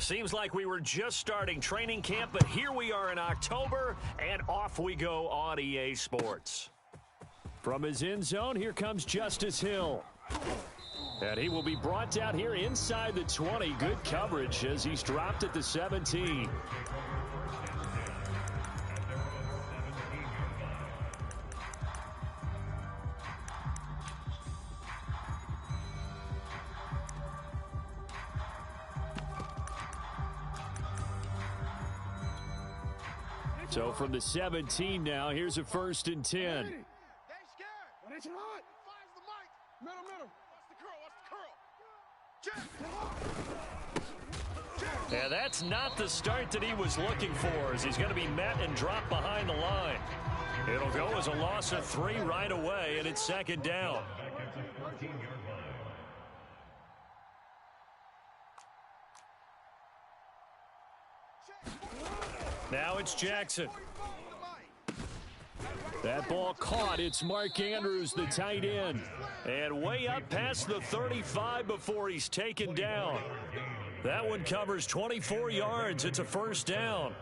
Seems like we were just starting training camp, but here we are in October, and off we go on EA Sports. From his end zone, here comes Justice Hill. And he will be brought down here inside the 20. Good coverage as he's dropped at the 17. So from the 17 now, here's a 1st and 10. Yeah, that's not the start that he was looking for, as he's going to be met and dropped behind the line. It'll go as a loss of 3 right away, and it's 2nd down. Now it's Jackson. That ball caught. It's Mark Andrews, the tight end. And way up past the 35 before he's taken down. That one covers 24 yards. It's a 1st down.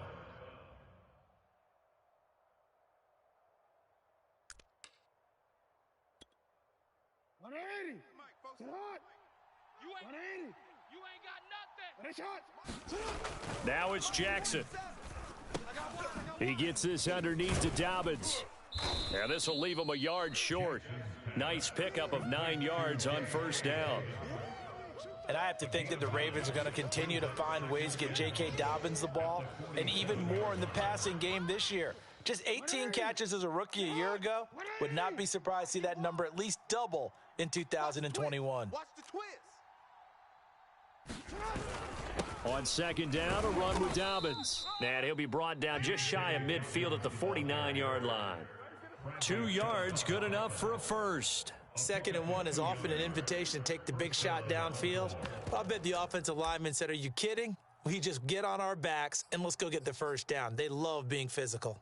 Now it's Jackson. He gets this underneath to Dobbins. And this will leave him a yard short. Nice pickup of 9 yards on 1st down. And I have to think that the Ravens are going to continue to find ways to get J.K. Dobbins the ball, and even more in the passing game this year. Just 18 catches as a rookie a year ago. Would not be surprised to see that number at least double in 2021. Watch the twist. On 2nd down, a run with Dobbins. And he'll be brought down just shy of midfield at the 49-yard line. 2 yards, good enough for a 1st. 2nd and 1 is often an invitation to take the big shot downfield. I bet the offensive lineman said, "Are you kidding? We just get on our backs and let's go get the 1st down." They love being physical.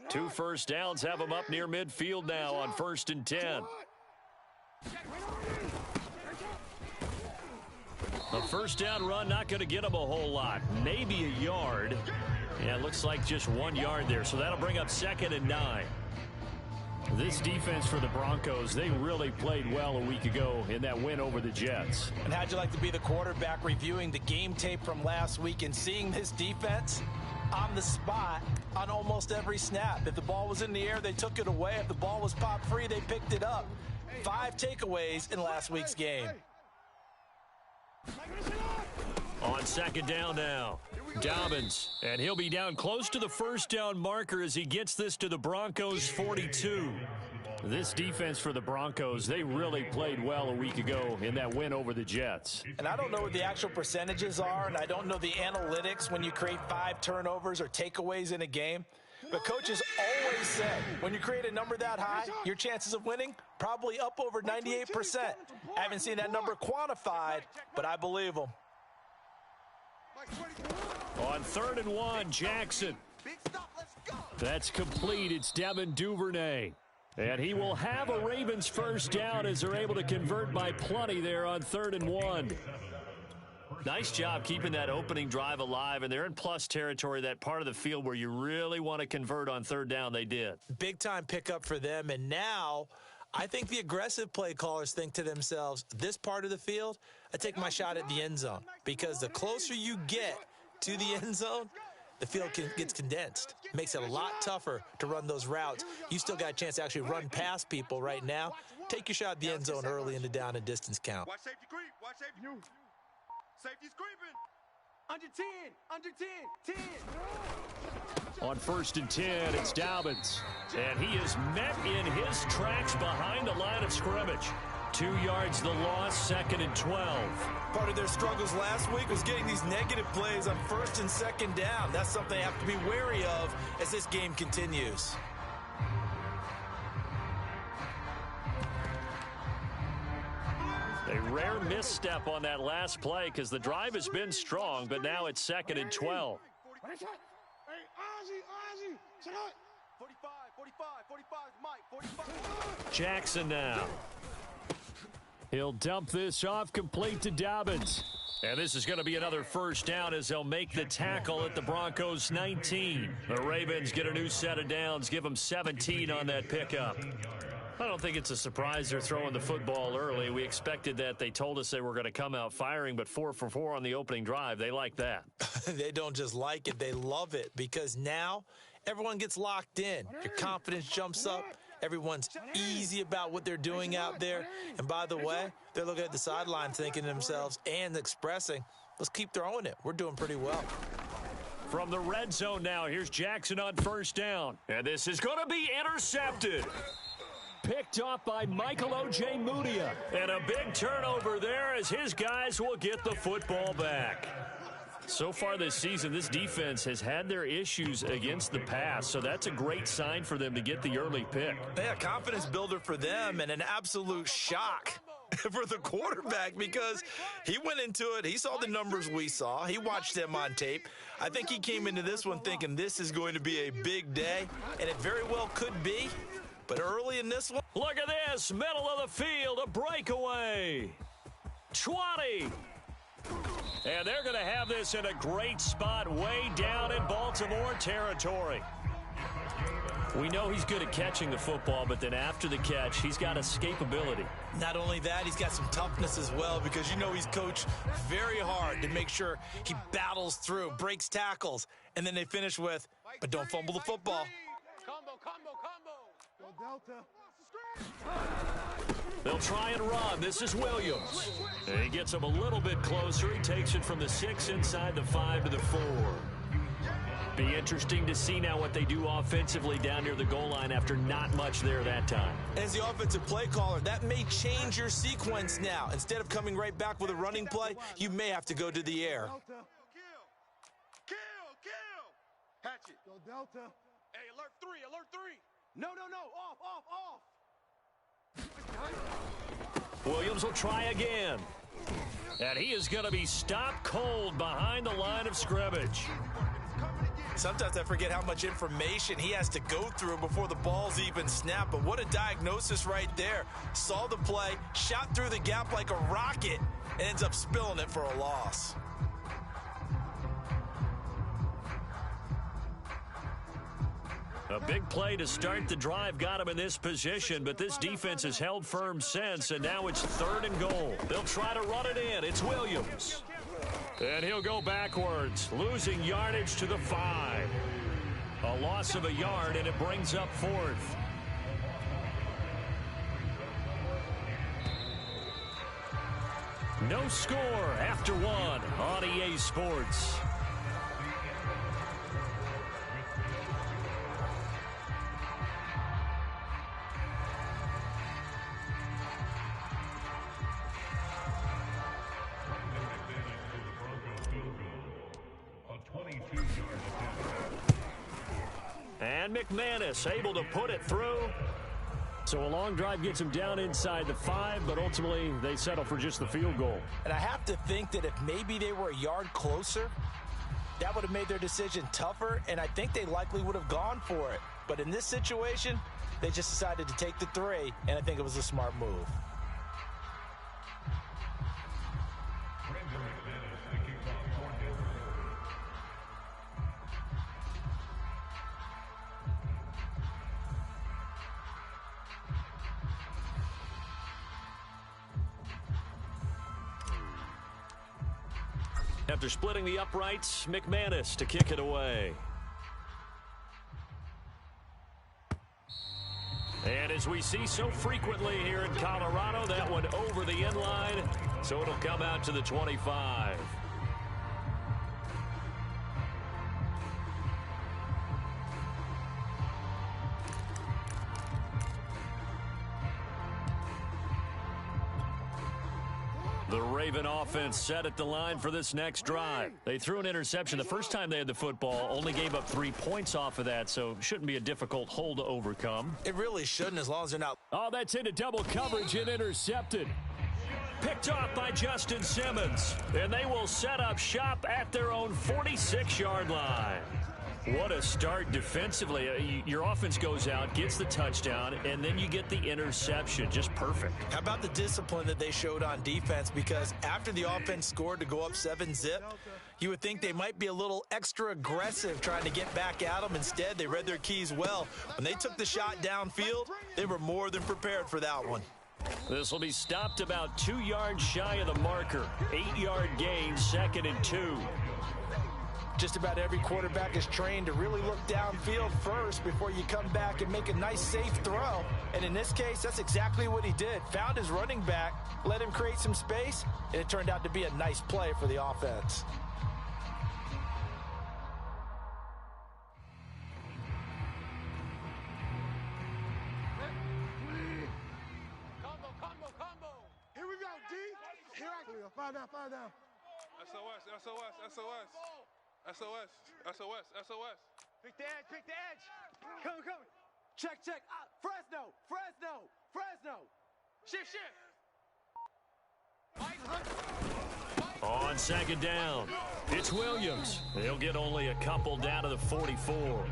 Two 1st downs have him up near midfield now on 1st and 10. A 1st down run not going to get him a whole lot. Maybe a yard. Yeah, it looks like just 1 yard there. So that'll bring up 2nd and 9. This defense for the Broncos, they really played well a week ago in that win over the Jets. And how'd you like to be the quarterback reviewing the game tape from last week and seeing this defense on the spot on almost every snap? If the ball was in the air, they took it away. If the ball was popped free, they picked it up. 5 takeaways in last week's game. On 2nd down now, Dobbins, and he'll be down close to the 1st down marker as he gets this to the Broncos 42. This defense for the Broncos, they really played well a week ago in that win over the Jets. And I don't know what the actual percentages are, and I don't know the analytics when you create 5 turnovers or takeaways in a game. But coaches always said, when you create a number that high, your chances of winning probably up over 98%. I haven't seen that number quantified, but I believe them. On 3rd and 1, Jackson. That's complete. It's Devin Duvernay. And he will have a Ravens 1st down as they're able to convert by plenty there on 3rd and 1. Nice job keeping that opening drive alive, and they're in plus territory, that part of the field where you really want to convert on 3rd down. They did. Big-time pickup for them, and now I think the aggressive play callers think to themselves, this part of the field, I take my shot at the end zone, because the closer you get to the end zone, the field gets condensed. It makes it a lot tougher to run those routes. You still got a chance to actually run past people right now. Take your shot at the end zone early in the down and distance count. Watch safety creep. Watch safety. Safety's creeping. Under 10. Under 10. 10. On 1st and 10, it's Dobbins. And he is met in his tracks behind the line of scrimmage. 2 yards the loss, 2nd and 12. Part of their struggles last week was getting these negative plays on 1st and 2nd down. That's something they have to be wary of as this game continues. A rare misstep on that last play because the drive has been strong, but now it's 2nd and 12. 45, 45, 45 is Mike, 45. Jackson now. He'll dump this off, complete to Dobbins. And this is going to be another first down as they'll make the tackle at the Broncos 19. The Ravens get a new set of downs, give them 17 on that pickup. I don't think it's a surprise they're throwing the football early. We expected that. They told us they were going to come out firing, but 4 for 4 on the opening drive. They like that. They don't just like it, they love it, because now everyone gets locked in. Your confidence jumps up. Everyone's easy about what they're doing out there. And by the way, they're looking at the sideline thinking to themselves and expressing, let's keep throwing it. We're doing pretty well. From the red zone now, here's Jackson on first down. And this is going to be intercepted. Picked off by Michael O.J. Mudia. And a big turnover there as his guys will get the football back. So far this season, this defense has had their issues against the pass, so that's a great sign for them to get the early pick. Yeah, confidence builder for them and an absolute shock for the quarterback because he went into it. He saw the numbers we saw. He watched them on tape. I think he came into this one thinking this is going to be a big day, and it very well could be. But early in this one, look at this, middle of the field, a breakaway. 20. And they're going to have this in a great spot way down in Baltimore territory. We know he's good at catching the football, but then after the catch, he's got escapability. Not only that, he's got some toughness as well because you know he's coached very hard to make sure he battles through, breaks tackles, and then they finish with, but don't fumble the football. Combo, combo, combo. Go Delta. They'll try and run. This is Williams. And he gets him a little bit closer. He takes it from the 6 inside the 5 to the 4. Be interesting to see now what they do offensively down near the goal line after not much there that time. As the offensive play caller, that may change your sequence now. Instead of coming right back with a running play, you may have to go to the air. Kill. Hatchet. Go Delta. Hey, alert 3, alert 3. No, off. Williams will try again. And he is going to be stopped cold behind the line of scrimmage. Sometimes I forget how much information he has to go through before the ball's even snapped. But what a diagnosis right there. Saw the play, shot through the gap like a rocket, and ends up spilling it for a loss. A big play to start the drive got him in this position, but this defense has held firm since, and now it's 3rd and goal. They'll try to run it in. It's Williams. And he'll go backwards, losing yardage to the 5. A loss of a yard, and it brings up 4th. No score after 1 on EA Sports. And McManus able to put it through. So a long drive gets him down inside the 5, but ultimately they settle for just the field goal. And I have to think that if maybe they were a yard closer, that would have made their decision tougher, and I think they likely would have gone for it. But in this situation, they just decided to take the 3, and I think it was a smart move. After splitting the uprights, McManus to kick it away. And as we see so frequently here in Colorado, that one over the end line, so it'll come out to the 25. The Raven offense set at the line for this next drive. They threw an interception the first time they had the football, only gave up 3 points off of that, so shouldn't be a difficult hole to overcome. It really shouldn't, as long as they're not. Oh, that's into double coverage and intercepted. Picked off by Justin Simmons, and they will set up shop at their own 46-yard line. What a start defensively. Your offense goes out, gets the touchdown, and then you get the interception. Just perfect. How about the discipline that they showed on defense? Because after the offense scored to go up 7-0, you would think they might be a little extra aggressive trying to get back at them. Instead, they read their keys well. When they took the shot downfield, they were more than prepared for that one. This will be stopped about 2 yards shy of the marker. 8-yard gain, 2nd and 2. Just about every quarterback is trained to really look downfield first before you come back and make a nice, safe throw. And in this case, that's exactly what he did. Found his running back, let him create some space, and it turned out to be a nice play for the offense. Here we go, D. Here I go. Find out. SOS. Pick the edge. Come. Check. Fresno. Shift. On 2nd down, it's Williams. They'll get only a couple down to the 44.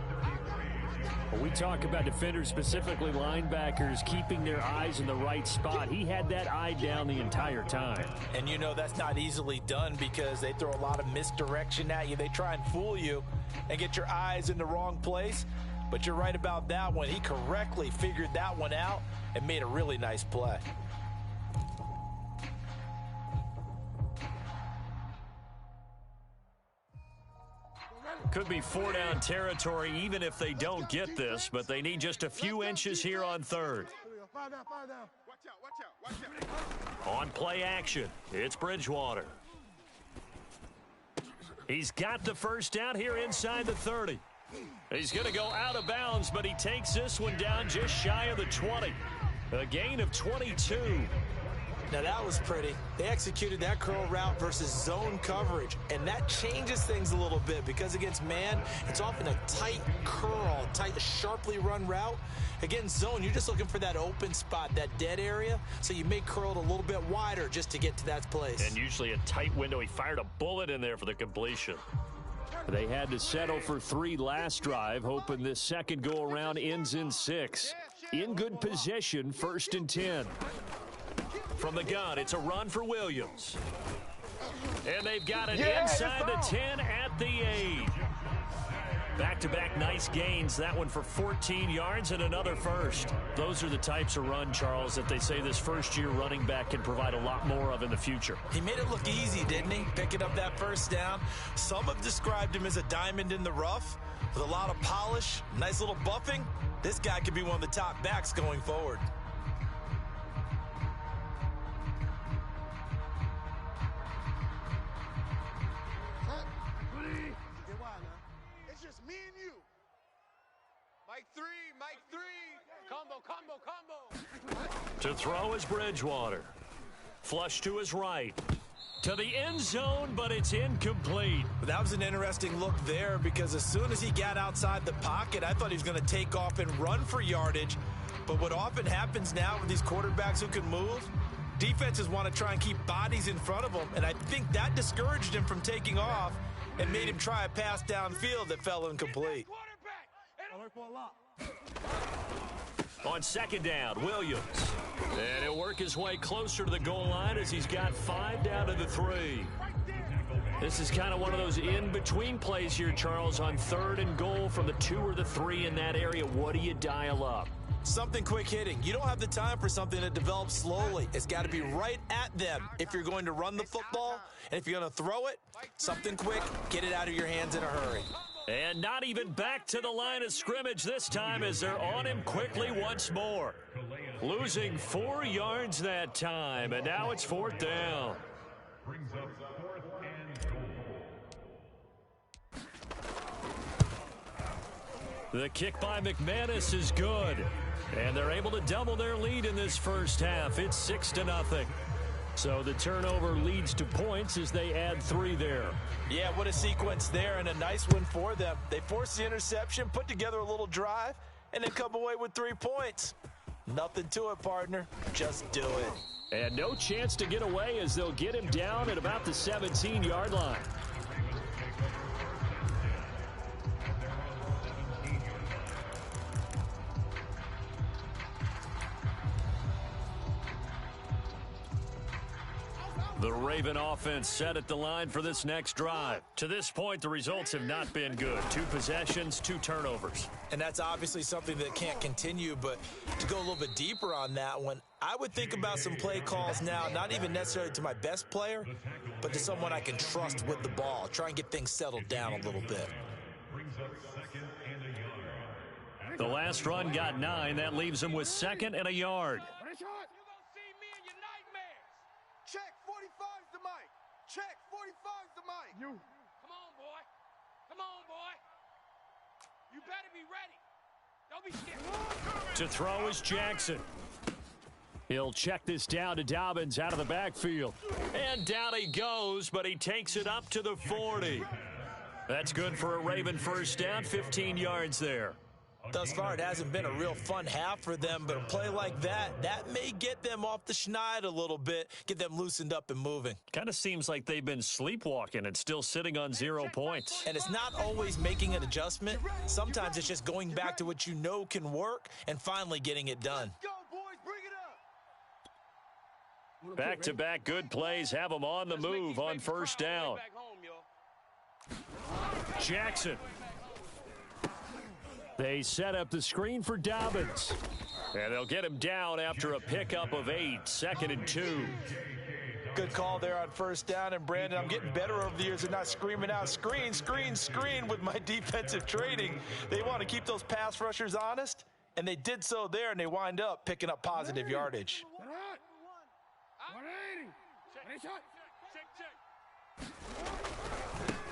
When we talk about defenders, specifically linebackers, keeping their eyes in the right spot, he had that eye down the entire time. And you know that's not easily done because they throw a lot of misdirection at you. They try and fool you and get your eyes in the wrong place. But you're right about that one. He correctly figured that one out and made a really nice play. Could be 4-down territory even if they don't get this, but they need just a few inches here on 3rd. Find out. Watch out. On play action, it's Bridgewater. He's got the first down here inside the 30. He's going to go out of bounds, but he takes this one down just shy of the 20. A gain of 22. Now that was pretty. They executed that curl route versus zone coverage, and that changes things a little bit because against man, it's often a tight curl, tight, sharply run route. Against zone, you're just looking for that open spot, that dead area, so you may curl it a little bit wider just to get to that place. And usually a tight window. He fired a bullet in there for the completion. They had to settle for 3 last drive, hoping this second go-around ends in 6. In good position, 1st and 10. From the gun, it's a run for Williams. And they've got it inside the 10 at the 8. Back-to-back nice gains. That one for 14 yards and another first. Those are the types of run, Charles, that they say this first-year running back can provide a lot more of in the future. He made it look easy, didn't he? Picking up that first down. Some have described him as a diamond in the rough with a lot of polish, nice little buffing. This guy could be one of the top backs going forward. Mike 3. Combo. To throw is Bridgewater. Flush to his right. To the end zone, but it's incomplete. That was an interesting look there because as soon as he got outside the pocket, I thought he was going to take off and run for yardage. But what often happens now with these quarterbacks who can move, defenses want to try and keep bodies in front of them. And I think that discouraged him from taking off and made him try a pass downfield that fell incomplete. On 2nd down, Williams. And he'll work his way closer to the goal line as he's got 5 down to the 3. This is kind of one of those in-between plays here, Charles, on 3rd and goal from the 2 or the 3 in that area. What do you dial up? Something quick hitting. You don't have the time for something that develops slowly. It's got to be right at them if you're going to run the football. And if you're going to throw it, something quick, get it out of your hands in a hurry. And not even back to the line of scrimmage this time as they're on him quickly once more. Losing 4 yards that time, and now it's 4th down. Brings up 4th and goal. The kick by McManus is good, and they're able to double their lead in this first half. It's 6-0. So the turnover leads to points as they add 3 there. Yeah, what a sequence there and a nice one for them. They force the interception, put together a little drive, and then come away with 3 points. Nothing to it, partner. Just do it. And no chance to get away as they'll get him down at about the 17-yard line. The Raven offense set at the line for this next drive. To this point, the results have not been good. 2 possessions, 2 turnovers. And that's obviously something that can't continue, but to go a little bit deeper on that one, I would think about some play calls now, not even necessarily to my best player, but to someone I can trust with the ball. Try and get things settled down a little bit. The last run got 9. That leaves him with 2nd and a yard. Check 45's the mic. Check 45's the mic. You. Come on, boy. Come on, boy. You better be ready. Don't be scared. To throw is Jackson. He'll check this down to Dobbins out of the backfield. And down he goes, but he takes it up to the 40. That's good for a Raven first down, 15 yards there. Thus far, it hasn't been a real fun half for them, but a play like that may get them off the schneid a little bit, get them loosened up and moving. Kind of seems like they've been sleepwalking and still sitting on 0 points. And it's not always making an adjustment. Sometimes it's just going back to what you know can work and finally getting it done. Go, boys, bring it up. Back-to-back good plays have them on the move on first down. Jackson. They set up the screen for Dobbins. And they'll get him down after a pickup of 8, 2nd and 2. Good call there on first down. And, Brandon, I'm getting better over the years at not screaming out, screen, screen, screen with my defensive training. They want to keep those pass rushers honest, and they did so there, and they wind up picking up positive yardage.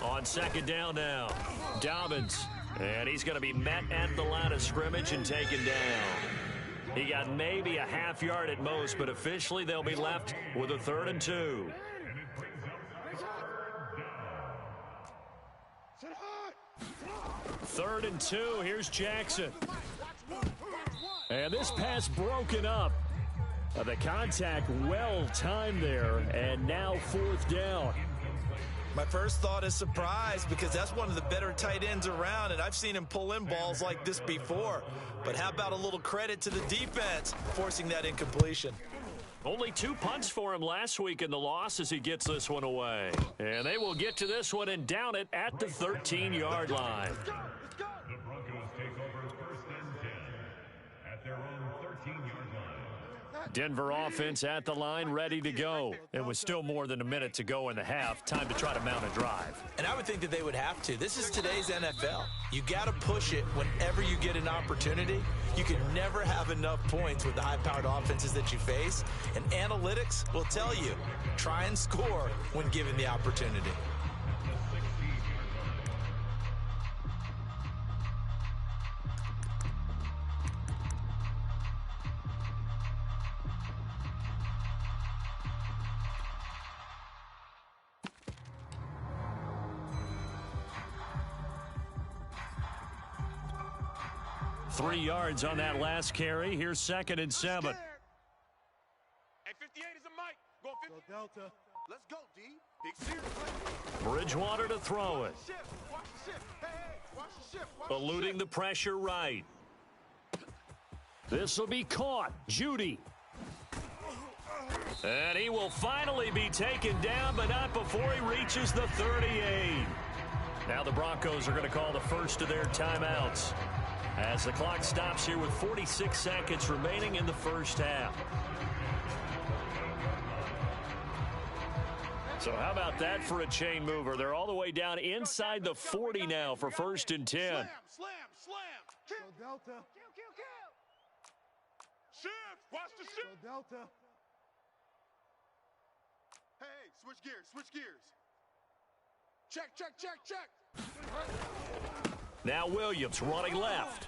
On 2nd down now, Dobbins. And he's going to be met at the line of scrimmage and taken down. He got maybe a half yard at most, but officially they'll be left with a 3rd and 2. Third and 2, here's Jackson. And this pass broken up. The contact well timed there, and now 4th down. My first thought is surprise because that's one of the better tight ends around, and I've seen him pull in balls like this before. But how about a little credit to the defense forcing that incompletion? Only 2 punts for him last week in the loss as he gets this one away. And they will get to this one and down it at the 13-yard line. The Broncos take over 1st and 10 at their own 13-yard line. Denver offense at the line, ready to go. It was still more than a minute to go in the half. Time to try to mount a drive. And I would think that they would have to. This is today's NFL. You got to push it whenever you get an opportunity. You can never have enough points with the high-powered offenses that you face. And analytics will tell you, try and score when given the opportunity. Three yards on that last carry. Here's 2nd and 7. Hey, 58 is a mic. Go 50. Go Delta. Let's go, D. Big serious. Bridgewater to throw it. Watch the shift. Hey, watch the shift. Eluding the pressure right. This will be caught. Judy. And he will finally be taken down, but not before he reaches the 38. Now the Broncos are going to call the first of their timeouts as the clock stops here with 46 seconds remaining in the first half. So how about that for a chain mover? They're all the way down inside the 40 now for 1st and 10. Slam. Kill. Delta. Kill. Shift. Watch the shift. Delta. Hey, switch gears. Check. Now Williams running left.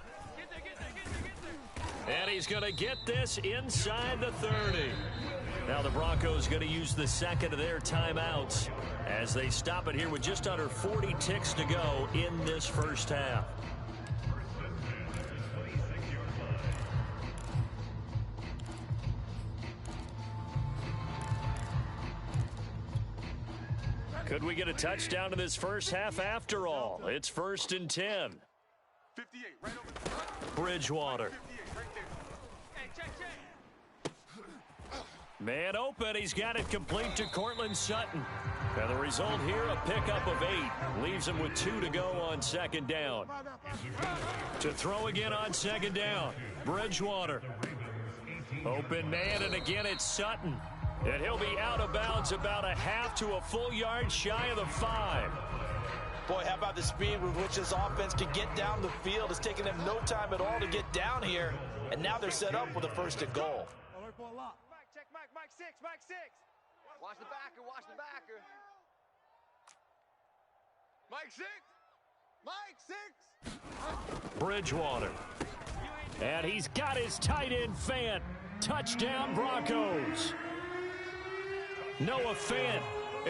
And he's going to get this inside the 30. Now the Broncos going to use the second of their timeouts as they stop it here with just under 40 ticks to go in this first half. Could we get a touchdown in this first half after all? It's 1st and 10. 58, right over the front. Bridgewater. 58, right there. Hey, check. Man open. He's got it complete to Cortland Sutton. And the result here, a pickup of 8. Leaves him with 2 to go on second down. To throw again on second down, Bridgewater. Open man, and again it's Sutton. And he'll be out of bounds about a half to a full yard shy of the 5. Boy, how about the speed with which this offense can get down the field? It's taking them no time at all to get down here. And now they're set up with a 1st and goal. Alert for a lot. Mike, check Mike. Mike 6. Mike 6. Watch the backer. Watch the backer. Mike 6. Mike 6. Bridgewater. And he's got his tight end Fant. Touchdown Broncos. Noah Fant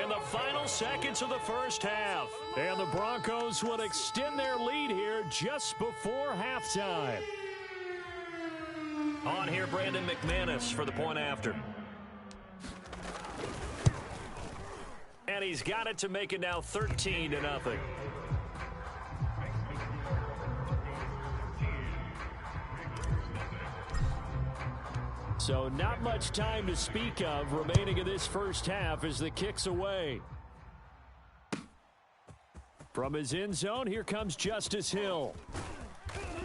in the final seconds of the first half. And the Broncos would extend their lead here just before halftime. On here, Brandon McManus for the point after. And he's got it to make it now 13-0. So not much time to speak of remaining in this first half as the kick's away. From his end zone, here comes Justice Hill.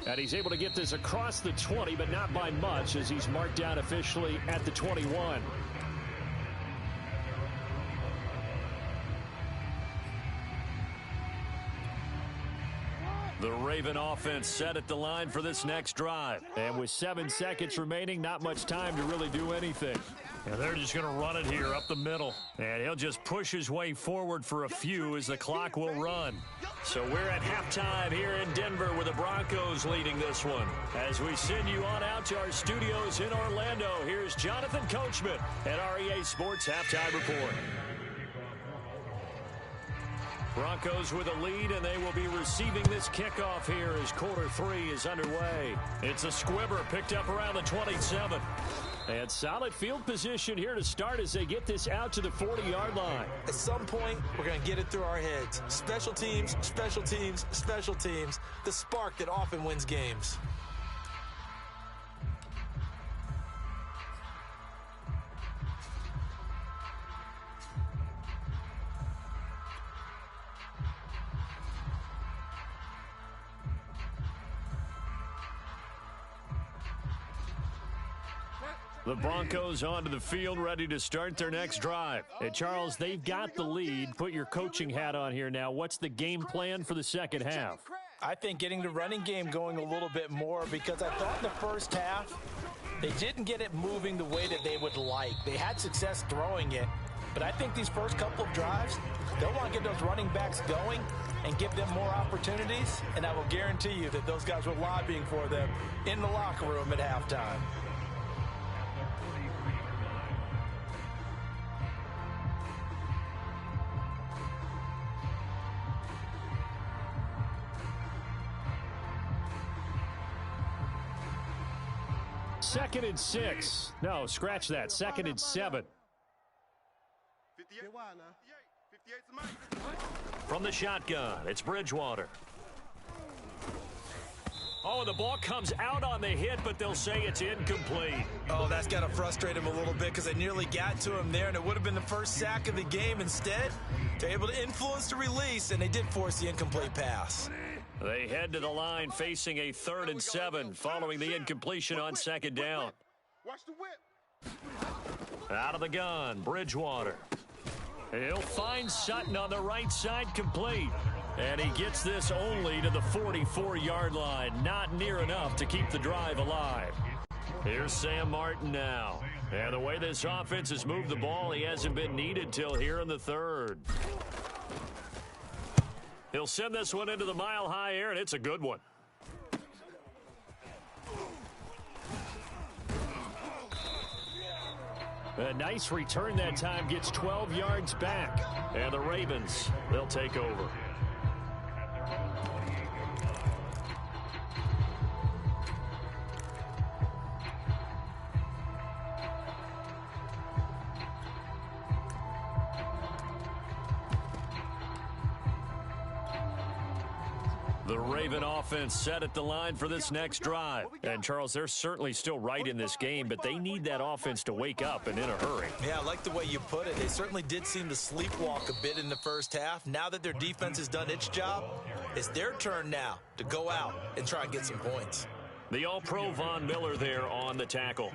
And he's able to get this across the 20, but not by much as he's marked down officially at the 21. The Raven offense set at the line for this next drive. And with 7 seconds remaining, not much time to really do anything. And they're just going to run it here up the middle. And he'll just push his way forward for a few as the clock will run. So we're at halftime here in Denver with the Broncos leading this one. As we send you on out to our studios in Orlando, here's Jonathan Coachman at REA Sports Halftime Report. Broncos with a lead, and they will be receiving this kickoff here as quarter 3 is underway. It's a squibber picked up around the 27. And solid field position here to start as they get this out to the 40-yard line. At some point, we're going to get it through our heads. Special teams, special teams, special teams. The spark that often wins games. The Broncos onto the field, ready to start their next drive. And Charles, they've got the lead. Put your coaching hat on here now. What's the game plan for the second half? I think getting the running game going a little bit more, because I thought in the first half they didn't get it moving the way that they would like. They had success throwing it, but I think these first couple of drives, they'll want to get those running backs going and give them more opportunities, and I will guarantee you that those guys were lobbying for them in the locker room at halftime. Second and 6. No, scratch that. Second and 7. 58. 58. From the shotgun, it's Bridgewater. Oh, the ball comes out on the hit, but they'll say it's incomplete. Oh, that's got to frustrate him a little bit because they nearly got to him there, and it would have been the first sack of the game. Instead, they're able to influence the release, and they did force the incomplete pass. They head to the line facing a 3rd and 7 following the incompletion on second down. Watch the whip. Out of the gun, Bridgewater. He'll find Sutton on the right side, complete. And he gets this only to the 44-yard line. Not near enough to keep the drive alive. Here's Sam Martin now. And the way this offense has moved the ball, he hasn't been needed till here in the 3rd. He'll send this one into the mile-high air, and it's a good one. A nice return that time, gets 12 yards back. And the Ravens, they'll take over. The Raven offense set at the line for this next drive. And, Charles, they're certainly still right in this game, but they need that offense to wake up and in a hurry. Yeah, I like the way you put it. They certainly did seem to sleepwalk a bit in the first half. Now that their defense has done its job, it's their turn now to go out and try and get some points. The All-Pro Von Miller there on the tackle.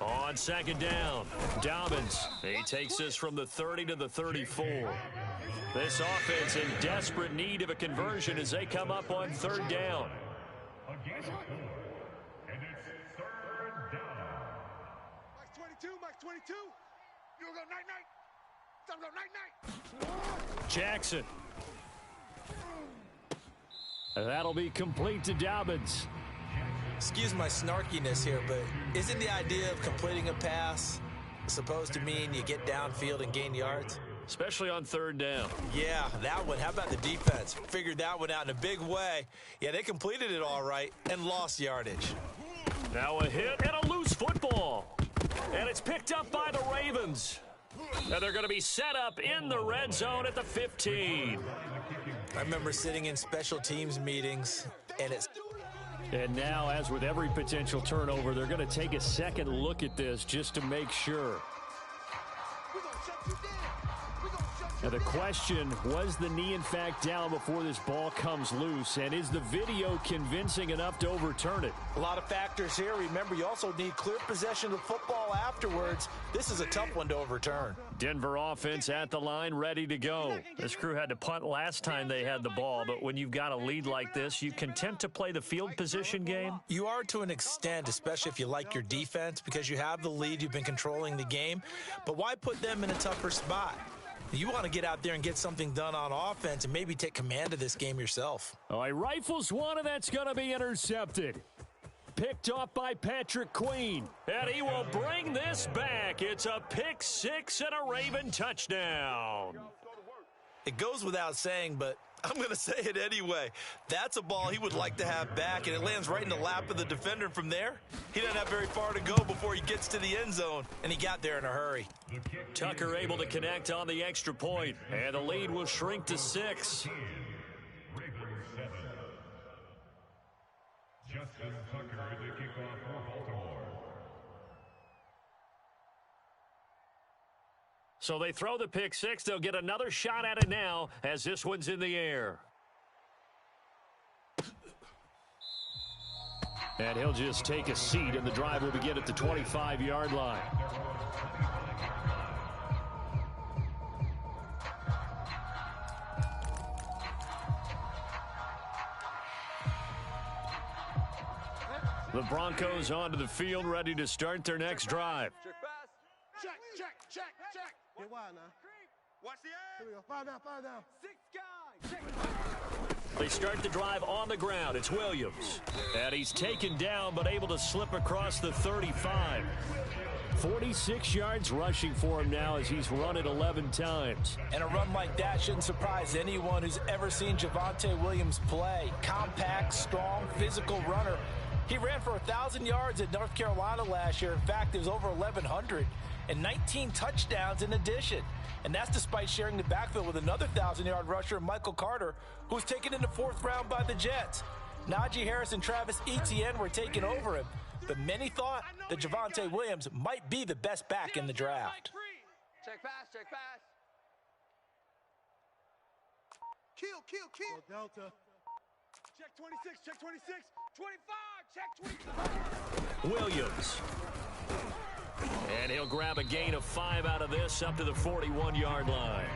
On second down, Dobbins. He takes this from the 30 to the 34. This offense in desperate need of a conversion as they come up on third down. And it's third down. Max 22. You go night-night. Time to go night-night. Jackson. That'll be complete to Dobbins. Excuse my snarkiness here, but isn't the idea of completing a pass supposed to mean you get downfield and gain yards? Especially on third down. Yeah, that one. How about the defense? Figured that one out in a big way. Yeah, they completed it all right and lost yardage. Now a hit and a loose football. And it's picked up by the Ravens. And they're going to be set up in the red zone at the 15. I remember sitting in special teams meetings, and it's... And now, as with every potential turnover, they're going to take a second look at this just to make sure. Now the question, was the knee in fact down before this ball comes loose? And is the video convincing enough to overturn it? A lot of factors here. Remember, you also need clear possession of football afterwards. This is a tough one to overturn. Denver offense at the line, ready to go. This crew had to punt last time they had the ball, but when you've got a lead like this, you content to play the field position game? You are to an extent, especially if you like your defense, because you have the lead, you've been controlling the game. But why put them in a tougher spot? You want to get out there and get something done on offense and maybe take command of this game yourself. Oh, he rifles one, and that's going to be intercepted. Picked off by Patrick Queen. And he will bring this back. It's a pick six and a Raven touchdown. It goes without saying, but I'm going to say it anyway. That's a ball he would like to have back, and it lands right in the lap of the defender. From there, he doesn't have very far to go before he gets to the end zone, and he got there in a hurry. Tucker able to connect on the extra point, and the lead will shrink to 6. Ravens 7. Justin Tucker, the kickoff for Baltimore. So they throw the pick six. They'll get another shot at it now as this one's in the air. And he'll just take a seat, and the drive will begin at the 25-yard line. The Broncos onto the field, ready to start their next drive. Check pass. Check. Get wide now. Watch the Here edge. we go. Five down. 6 guys. Check. They start the drive on the ground. It's Williams. And he's taken down, but able to slip across the 35. 46 yards rushing for him now as he's run it 11 times. And a run like that shouldn't surprise anyone who's ever seen Javonte Williams play. Compact, strong, physical runner. He ran for 1,000 yards at North Carolina last year. In fact, it was over 1,100 and 19 touchdowns in addition. And that's despite sharing the backfield with another 1,000-yard rusher, Michael Carter, who was taken in the 4th round by the Jets. Najee Harris and Travis Etienne were taking over him, but many thought that Javonte Williams might be the best back in the draft. Check pass. Kill. Go Delta. Check 26. Check 26. 25. Check 25. Williams. And he'll grab a gain of 5 out of this up to the 41-yard line.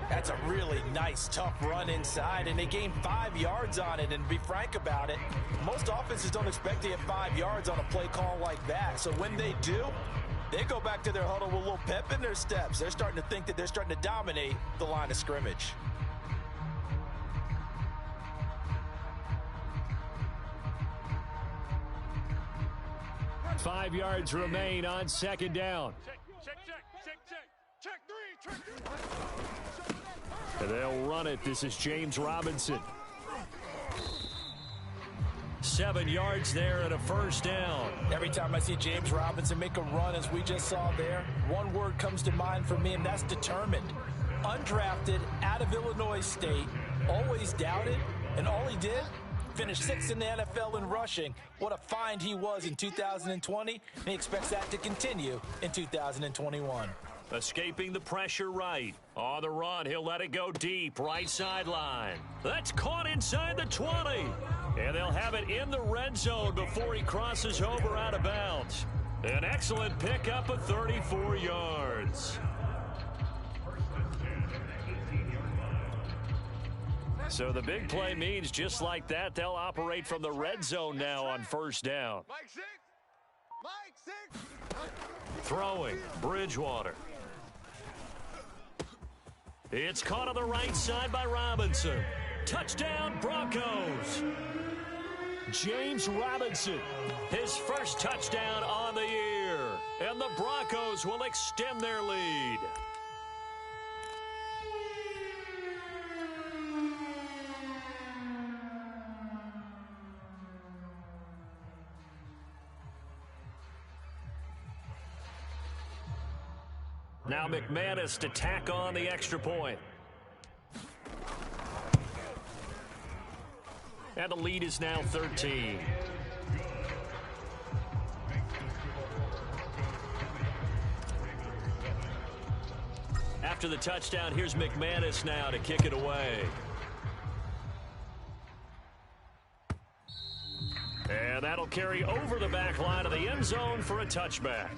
That's a really nice, tough run inside, and they gained 5 yards on it. And to be frank about it, most offenses don't expect to get 5 yards on a play call like that. So when they do, they go back to their huddle with a little pep in their steps. They're starting to think that they're starting to dominate the line of scrimmage. Five yards remain on second down. Check 3. And they'll run it. This is James Robinson. 7 yards there and a first down. Every time I see James Robinson make a run, as we just saw there, one word comes to mind for me, and that's determined. Undrafted, out of Illinois State, always doubted, and all he did, finished 6th in the NFL in rushing. What a find he was in 2020, and he expects that to continue in 2021. Escaping the pressure right. On the run, he'll let it go deep, right sideline. That's caught inside the 20. And they'll have it in the red zone before he crosses over out of bounds. An excellent pickup of 34 yards. So the big play means just like that, they'll operate from the red zone now on first down. Mike 6. Mike 6. Throwing, Bridgewater. It's caught on the right side by Robinson. Touchdown, Broncos. James Robinson, his first touchdown on the year. And the Broncos will extend their lead. Now McManus to tack on the extra point. And the lead is now 13. After the touchdown, here's McManus now to kick it away. And that'll carry over the back line of the end zone for a touchback.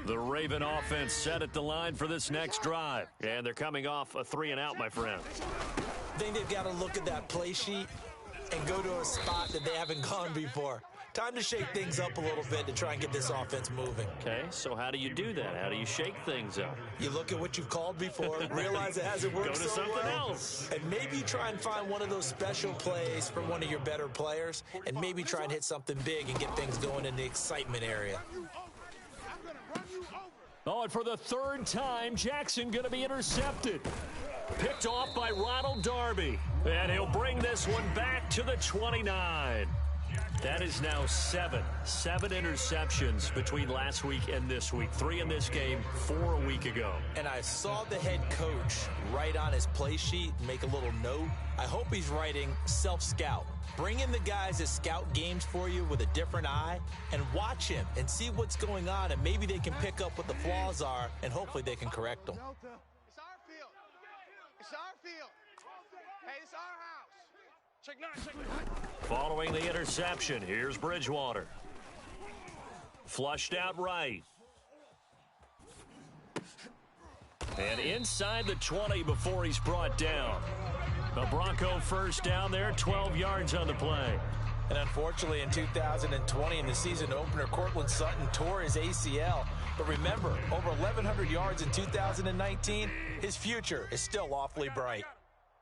The Raven offense set at the line for this next drive. And they're coming off a 3-and-out, my friend. I think they've got to look at that play sheet and go to a spot that they haven't gone before. Time to shake things up a little bit to try and get this offense moving. Okay, so how do you do that? How do you shake things up? You look at what you've called before, realize it hasn't worked Go to so something well, else. and maybe try and find one of those special plays from one of your better players, and maybe try and hit something big and get things going in the excitement area. Oh, and for the third time, Jackson going to be intercepted. Picked off by Ronald Darby. And he'll bring this one back to the 29. That is now 7 interceptions between last week and this week. 3 in this game, 4 a week ago. And I saw the head coach write on his play sheet, make a little note. I hope he's writing self-scout. Bring in the guys that scout games for you with a different eye and watch him and see what's going on, and maybe they can pick up what the flaws are, and hopefully they can correct them. It's our field. It's our field. Hey, it's our house. Check 9, check 9. Following the interception, here's Bridgewater. Flushed out right. And inside the 20 before he's brought down. The Bronco first down there, 12 yards on the play. And unfortunately, in 2020, in the season opener, Cortland Sutton tore his ACL. But remember, over 1,100 yards in 2019, his future is still awfully bright.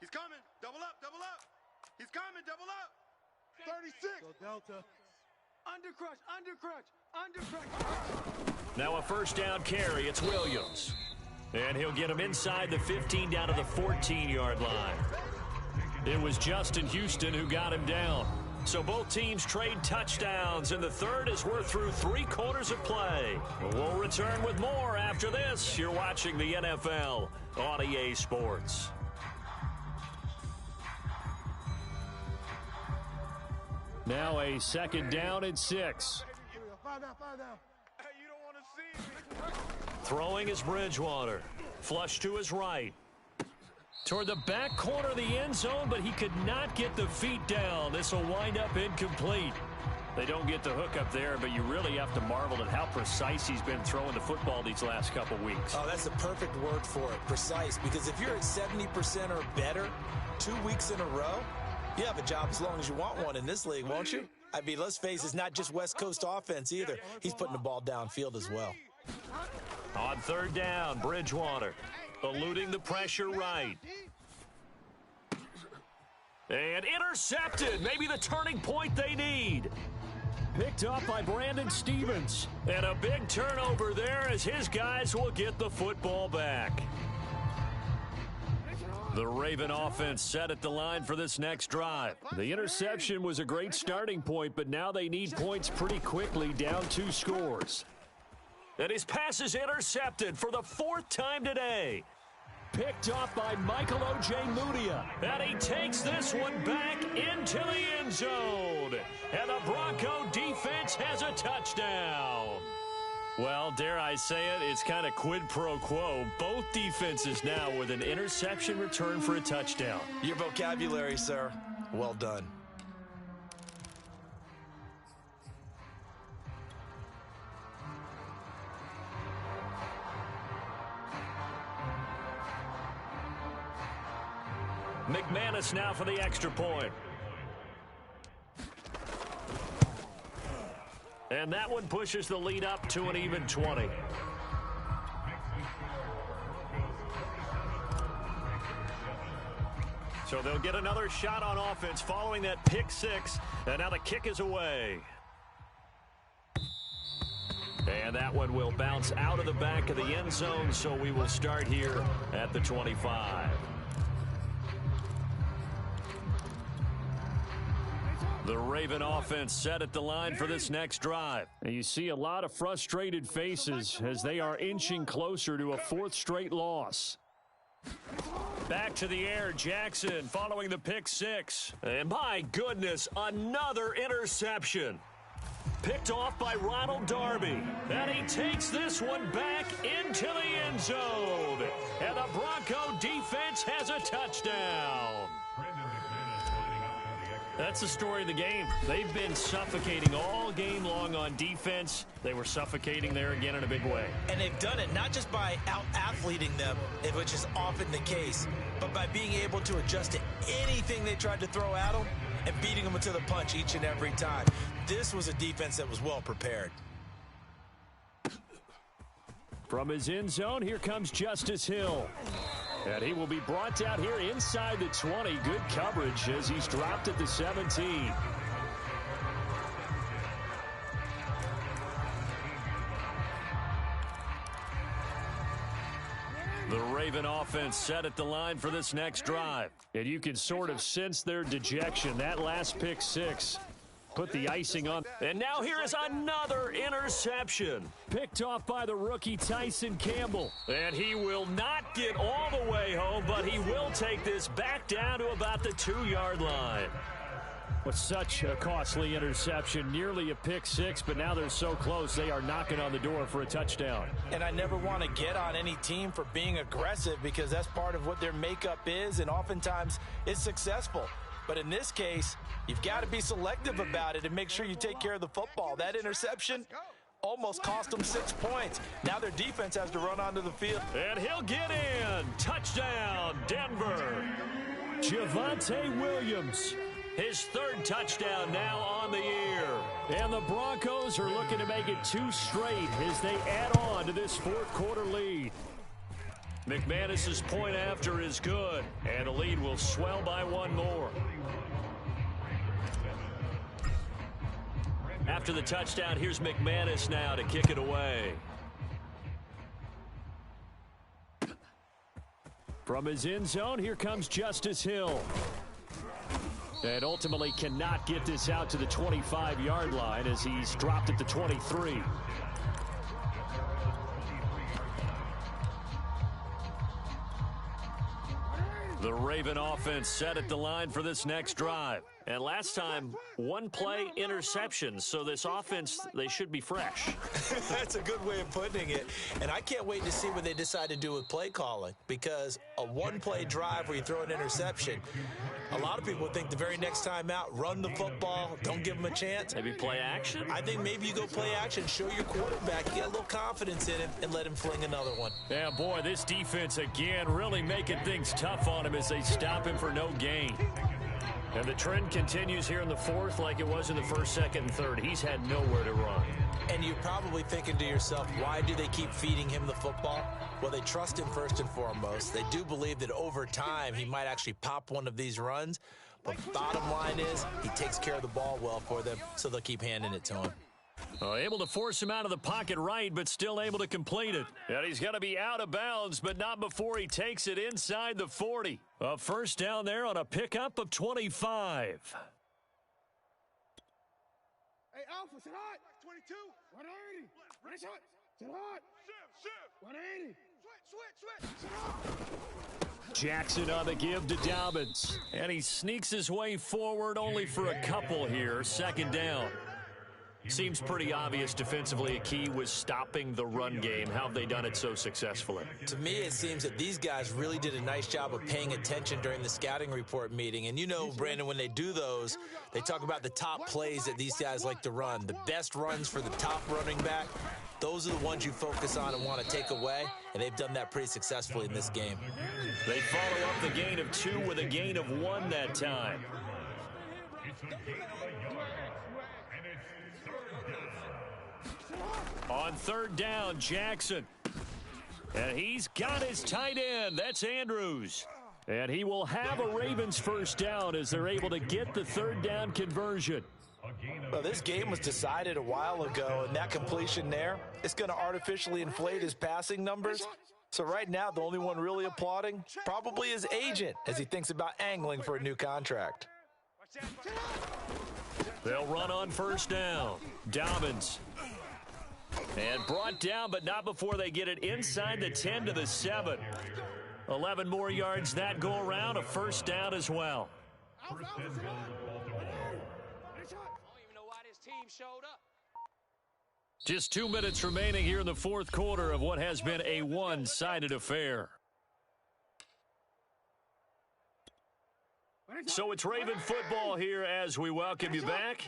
He's coming. Double up, double up. He's coming, double up. 36. Go Delta. Undercrush, undercrush, undercrush. Now a first down carry, it's Williams. And he'll get him inside the 15 down to the 14-yard line. It was Justin Houston who got him down. So both teams trade touchdowns, and the third as we're through 3 quarters of play. We'll return with more after this. You're watching the NFL on EA Sports. Now a second down and 6. 5 down, 5 down. Hey, you don't want to see me. Throwing is Bridgewater. Flush to his right. Toward the back corner of the end zone, but he could not get the feet down. This will wind up incomplete. They don't get the hook up there, but you really have to marvel at how precise he's been throwing the football these last couple weeks. Oh, that's the perfect word for it, precise, because if you're at 70% or better 2 weeks in a row, you have a job as long as you want one in this league, won't you? I mean, let's face it, it's not just West Coast offense either. He's putting the ball downfield as well. On third down, Bridgewater eluding the pressure right. And intercepted. Maybe the turning point they need. Picked up by Brandon Stevens. And a big turnover there as his guys will get the football back. The Raven offense set at the line for this next drive. The interception was a great starting point, but now they need points pretty quickly, down 2 scores. And his pass is intercepted for the 4th time today. Picked off by Michael Ojemudia. And he takes this one back into the end zone. And the Bronco defense has a touchdown. Well, dare I say it, it's kind of quid pro quo. Both defenses now with an interception return for a touchdown. Your vocabulary, sir. Well done. McManus now for the extra point. And that one pushes the lead up to an even 20. So they'll get another shot on offense following that pick 6. And now the kick is away. And that one will bounce out of the back of the end zone, so we will start here at the 25. The Raven offense set at the line for this next drive. And you see a lot of frustrated faces as they are inching closer to a 4th straight loss. Back to the air, Jackson following the pick 6. And my goodness, another interception. Picked off by Ronald Darby. And he takes this one back into the end zone. And the Bronco defense has a touchdown. That's the story of the game. They've been suffocating all game long on defense. They were suffocating there again in a big way. And they've done it not just by out-athleting them, which is often the case, but by being able to adjust to anything they tried to throw at them and beating them to the punch each and every time. This was a defense that was well prepared. From his end zone, here comes Justice Hill. And he will be brought down here inside the 20. Good coverage as he's dropped at the 17. The Raven offense set at the line for this next drive. And you can sort of sense their dejection. That last pick 6 put the icing on. And now here is another interception. Picked off by the rookie Tyson Campbell. And he will not get all the way home, but he will take this back down to about the 2-yard line. With such a costly interception, nearly a pick 6, but now they're so close they are knocking on the door for a touchdown. And I never want to get on any team for being aggressive because that's part of what their makeup is, and oftentimes it's successful. But in this case, you've got to be selective about it and make sure you take care of the football. That interception almost cost them 6 points. Now their defense has to run onto the field. And he'll get in. Touchdown, Denver. Javonte Williams. His 3rd touchdown now on the year. And the Broncos are looking to make it 2 straight as they add on to this 4th quarter lead. McManus's point after is good, and the lead will swell by 1 more. After the touchdown, here's McManus now to kick it away. From his end zone, here comes Justice Hill. And ultimately cannot get this out to the 25-yard line as he's dropped at the 23. The Raven offense set at the line for this next drive. And last time, 1-play interception. So this offense, they should be fresh. That's a good way of putting it. And I can't wait to see what they decide to do with play calling, because a 1-play drive where you throw an interception, a lot of people think the very next time out, run the football, don't give them a chance. Maybe play action? I think maybe you go play action, show your quarterback, get a little confidence in him, and let him fling another one. Yeah, boy, this defense again really making things tough on him as they stop him for no gain. And the trend continues here in the 4th like it was in the 1st, 2nd, and 3rd. He's had nowhere to run. And you're probably thinking to yourself, why do they keep feeding him the football? Well, they trust him first and foremost. They do believe that over time he might actually pop one of these runs. But bottom line is he takes care of the ball well for them, so they'll keep handing it to him. Able to force him out of the pocket right, but still able to complete it. And he's going to be out of bounds, but not before he takes it inside the 40. A first down there on a pickup of 25. Hey, Alpha, sit hot. 22. 180. Nice hot. Sit hot. Shift. 180. Switch. Sit hot. Jackson on the give to Dobbins. And he sneaks his way forward only for a couple here. Second down. Seems pretty obvious defensively a key was stopping the run game. How have they done it so successfully? To me, it seems that these guys really did a nice job of paying attention during the scouting report meeting. And you know, Brandon, when they do those, they talk about the top plays that these guys like to run. The best runs for the top running back, those are the ones you focus on and want to take away. And they've done that pretty successfully in this game. They follow up the gain of 2 with a gain of 1 that time. On third down, Jackson. And he's got his tight end. That's Andrews. And he will have a Ravens first down as they're able to get the third down conversion. Well, this game was decided a while ago, and that completion there, it's going to artificially inflate his passing numbers. So right now, the only one really applauding probably his agent as he thinks about angling for a new contract. They'll run on first down. Dobbins. And brought down, but not before they get it inside the 10 to the 7. 11 more yards that go around, a first down as well. I don't even know why this team showed up. Just 2 minutes remaining here in the fourth quarter of what has been a one-sided affair. So it's Raven football here as we welcome you back.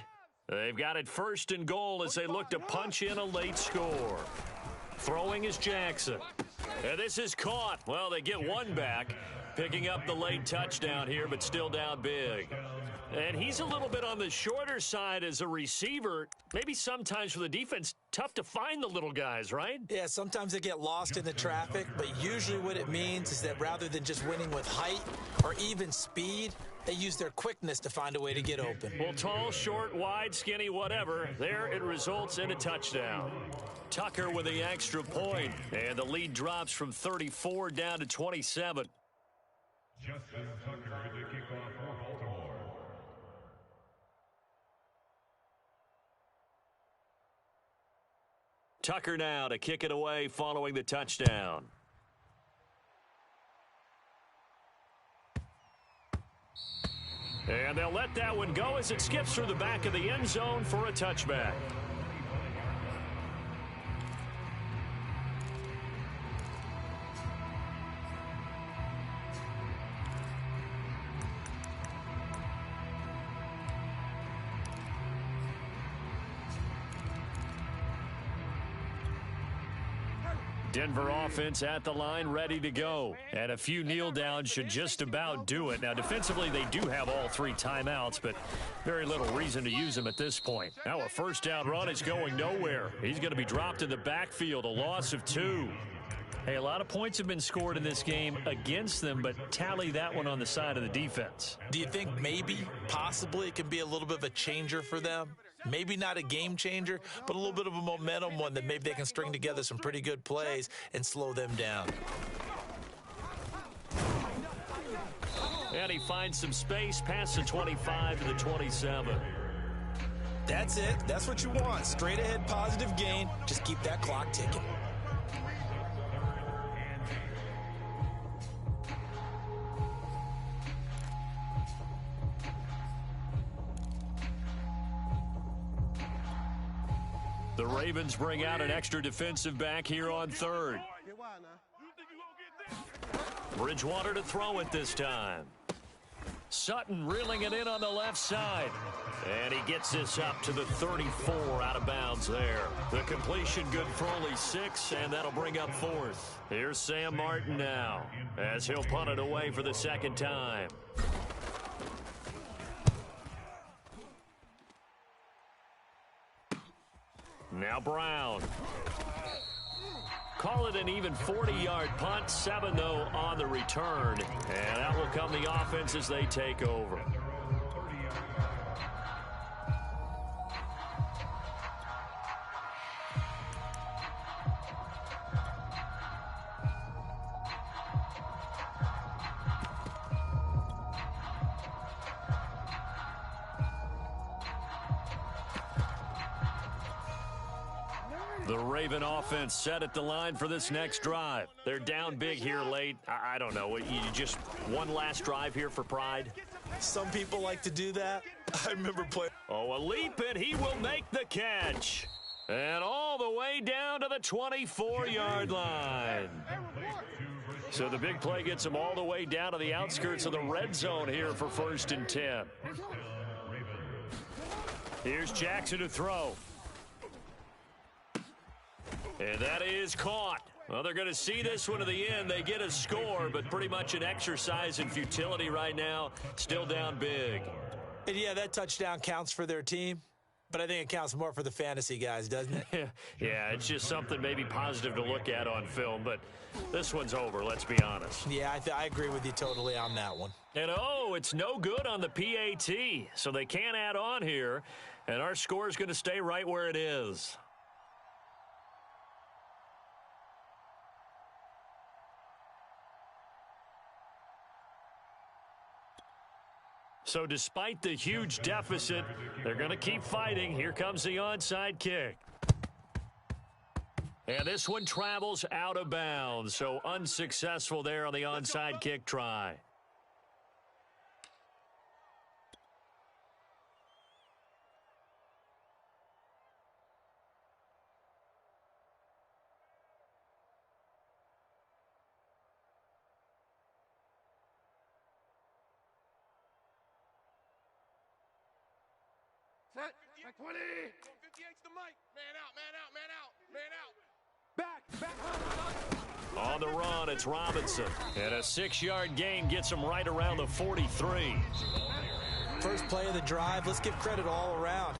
They've got it first and goal as they look to punch in a late score. Throwing is Jackson. And this is caught. Well, they get one back, picking up the late touchdown here, but still down big. And he's a little bit on the shorter side as a receiver. Maybe sometimes for the defense, tough to find the little guys, right? Yeah, sometimes they get lost in the traffic, but usually what it means is that rather than just winning with height or even speed, they use their quickness to find a way to get open. Well, tall, short, wide, skinny, whatever. There it results in a touchdown. Tucker with the extra point, and the lead drops from 34 down to 27. Justin Tucker to kick off for Baltimore. Tucker now to kick it away following the touchdown. And they'll let that one go as it skips through the back of the end zone for a touchback. Denver offense at the line, ready to go. And a few kneel downs should just about do it. Now, defensively, they do have all 3 timeouts, but very little reason to use them at this point. Now a first down run is going nowhere. He's going to be dropped in the backfield, a loss of 2. Hey, a lot of points have been scored in this game against them, but tally that one on the side of the defense. Do you think maybe, possibly, it can be a little bit of a changer for them? Maybe not a game changer, but a little bit of a momentum one that maybe they can string together some pretty good plays and slow them down. And he finds some space past the 25 to the 27. That's it. That's what you want. Straight ahead positive gain. Just keep that clock ticking. The Ravens bring out an extra defensive back here on third. Bridgewater to throw it this time. Sutton reeling it in on the left side. And he gets this up to the 34 out of bounds there. The completion good for only 6, and that'll bring up 4th. Here's Sam Martin now as he'll punt it away for the second time. Now Brown. Call it an even 40-yard punt. 7, though, on the return. And that will come the offense as they take over. The Raven offense set at the line for this next drive. They're down big here late. I don't know. You just one last drive here for pride? Some people like to do that. I remember playing. Oh, a leap, and he will make the catch. And all the way down to the 24-yard line. So the big play gets him all the way down to the outskirts of the red zone here for 1st and 10. Here's Jackson to throw. And that is caught. Well, they're going to see this one to the end. They get a score, but pretty much an exercise in futility right now. Still down big. And yeah, that touchdown counts for their team, but I think it counts more for the fantasy guys, doesn't it? Yeah, it's just something maybe positive to look at on film, but this one's over, let's be honest. Yeah, I agree with you totally on that one. And oh, it's no good on the PAT, so they can't add on here, and our score is going to stay right where it is. So despite the huge deficit, they're going to keep fighting. Here comes the onside kick. And this one travels out of bounds, so unsuccessful there on the onside kick try. Set. Back 20. 58's the mic. Man out, man out, man out, man out. Back. On the run, it's Robinson. And a 6-yard gain gets him right around the 43. First play of the drive. Let's give credit all around.